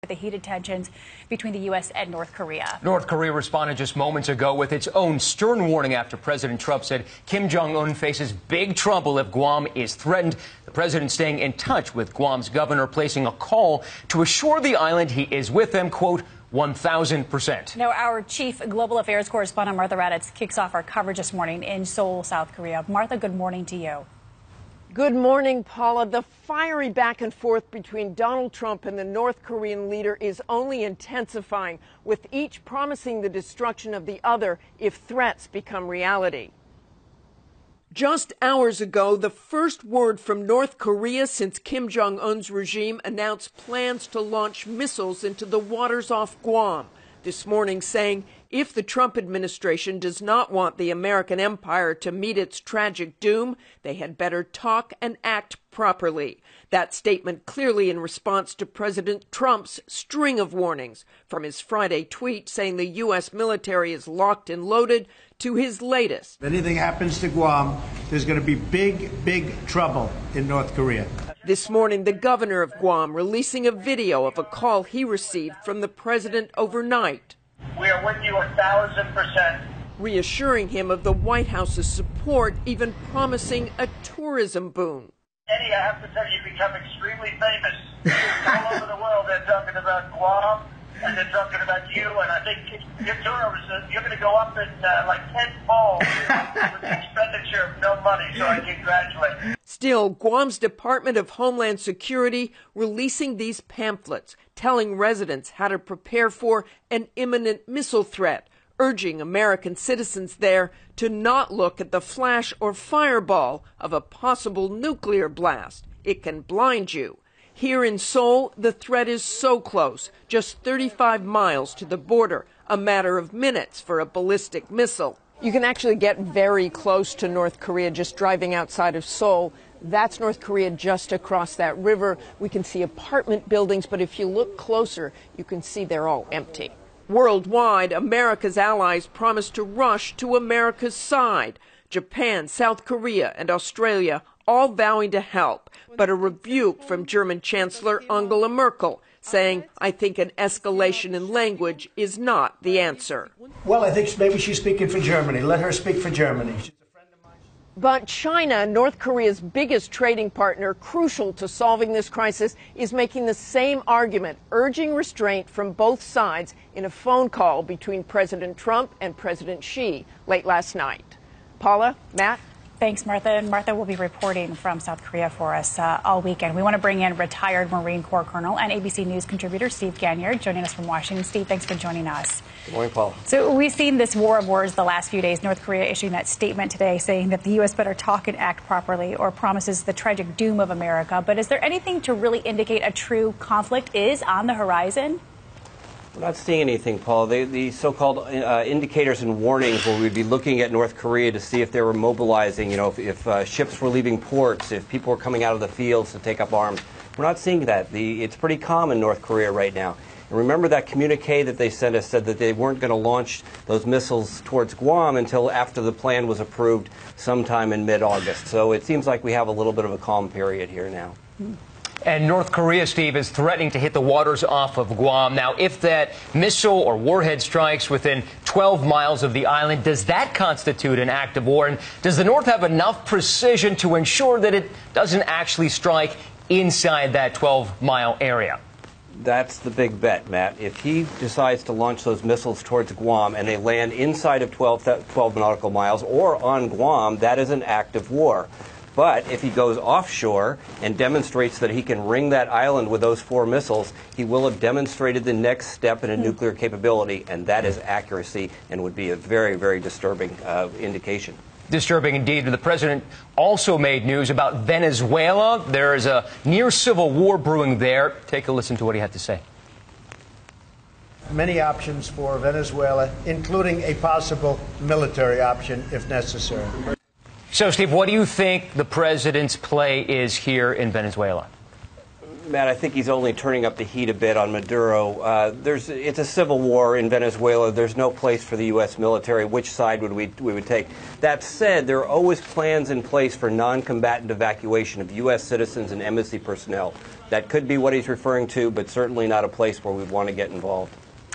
The heated tensions between the U.S. and North Korea. North Korea responded just moments ago with its own stern warning after President Trump said Kim Jong-un faces big trouble if Guam is threatened. The president staying in touch with Guam's governor, placing a call to assure the island he is with them, quote, 1,000%. Now, our chief global affairs correspondent, Martha Raddatz, kicks off our coverage this morning in Seoul, South Korea. Martha, good morning to you. Good morning, Paula. The fiery back and forth between Donald Trump and the North Korean leader is only intensifying, with each promising the destruction of the other if threats become reality. Just hours ago, the first word from North Korea since Kim Jong-un's regime announced plans to launch missiles into the waters off Guam. This morning saying if the Trump administration does not want the American empire to meet its tragic doom, they had better talk and act properly. That statement clearly in response to President Trump's string of warnings, from his Friday tweet saying the U.S. military is locked and loaded to his latest. If anything happens to Guam, there's going to be big trouble in North Korea. This morning, the governor of Guam releasing a video of a call he received from the president overnight. We are with you 1,000%. Reassuring him of the White House's support, even promising a tourism boon. Eddie, I have to tell you, you've become extremely famous. All over the world, they're talking about Guam, and they're talking about you, and I think your tourism, you're going to go up in like 10-fold with the expenditure of no money, so I congratulate you. Still, Guam's Department of Homeland Security releasing these pamphlets, telling residents how to prepare for an imminent missile threat, urging American citizens there to not look at the flash or fireball of a possible nuclear blast. It can blind you. Here in Seoul, the threat is so close, just 35 miles to the border, a matter of minutes for a ballistic missile. You can actually get very close to North Korea just driving outside of Seoul. That's North Korea just across that river. We can see apartment buildings, but if you look closer, you can see they're all empty. Worldwide, America's allies promise to rush to America's side. Japan, South Korea, and Australia all vowing to help, but a rebuke from German Chancellor Angela Merkel, saying, I think an escalation in language is not the answer. Well, I think maybe she's speaking for Germany. Let her speak for Germany. She's a friend of mine. But China, North Korea's biggest trading partner, crucial to solving this crisis, is making the same argument, urging restraint from both sides in a phone call between President Trump and President Xi late last night. Paula, Matt? Thanks, Martha. And Martha will be reporting from South Korea for us all weekend. We want to bring in retired Marine Corps Colonel and ABC News contributor Steve Gagniard joining us from Washington. Steve, thanks for joining us. Good morning, Paul. So we've seen this war of words the last few days. North Korea issuing that statement today saying that the U.S. better talk and act properly or promises the tragic doom of America. But is there anything to really indicate a true conflict is on the horizon? We're not seeing anything, Paul. The so-called indicators and warnings where we'd be looking at North Korea to see if they were mobilizing, if ships were leaving ports, if people were coming out of the fields to take up arms. We're not seeing that. It's pretty calm in North Korea right now. And remember that communique that they sent us said that they weren't going to launch those missiles towards Guam until after the plan was approved sometime in mid-August. So it seems like we have a little bit of a calm period here now. And North Korea, Steve, is threatening to hit the waters off of Guam. Now, if that missile or warhead strikes within 12 miles of the island, does that constitute an act of war? And does the North have enough precision to ensure that it doesn't actually strike inside that 12-mile area? That's the big bet, Matt. If he decides to launch those missiles towards Guam and they land inside of 12 nautical miles or on Guam, that is an act of war. But if he goes offshore and demonstrates that he can ring that island with those 4 missiles, he will have demonstrated the next step in a nuclear capability, and that is accuracy and would be a very, very disturbing indication. Disturbing indeed. The president also made news about Venezuela. There is a near civil war brewing there. Take a listen to what he had to say. Many options for Venezuela, including a possible military option if necessary. So, Steve, what do you think the president's play is here in Venezuela? Matt, I think he's only turning up the heat a bit on Maduro. It's a civil war in Venezuela. There's no place for the U.S. military. Which side we would take? That said, there are always plans in place for non-combatant evacuation of U.S. citizens and embassy personnel. That could be what he's referring to, but certainly not a place where we'd want to get involved.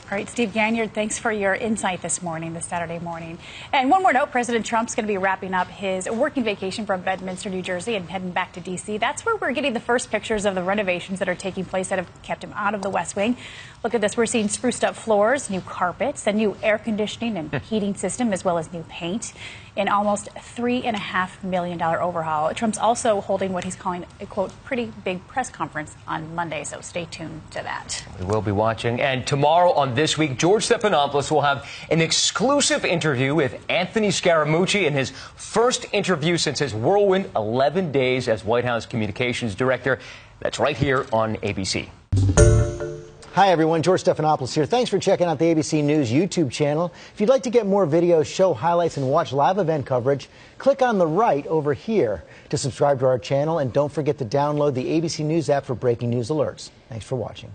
All right, Steve Gagniard, thanks for your insight this Saturday morning. And one more note, President Trump's going to be wrapping up his working vacation from Bedminster, New Jersey, and heading back to D.C. That's where we're getting the first pictures of the renovations that are taking place that have kept him out of the West Wing. Look at this. We're seeing spruced up floors, new carpets, a new air conditioning and heating system, as well as new paint. An almost $3.5 million overhaul. Trump's also holding what he's calling a, quote, pretty big press conference on Monday, so stay tuned to that. We will be watching. And tomorrow on This Week, George Stephanopoulos will have an exclusive interview with Anthony Scaramucci in his first interview since his whirlwind 11 days as White House Communications Director. That's right here on ABC. Hi, everyone. George Stephanopoulos here. Thanks for checking out the ABC News YouTube channel. If you'd like to get more videos, show highlights, and watch live event coverage, click on the right over here to subscribe to our channel. And don't forget to download the ABC News app for breaking news alerts. Thanks for watching.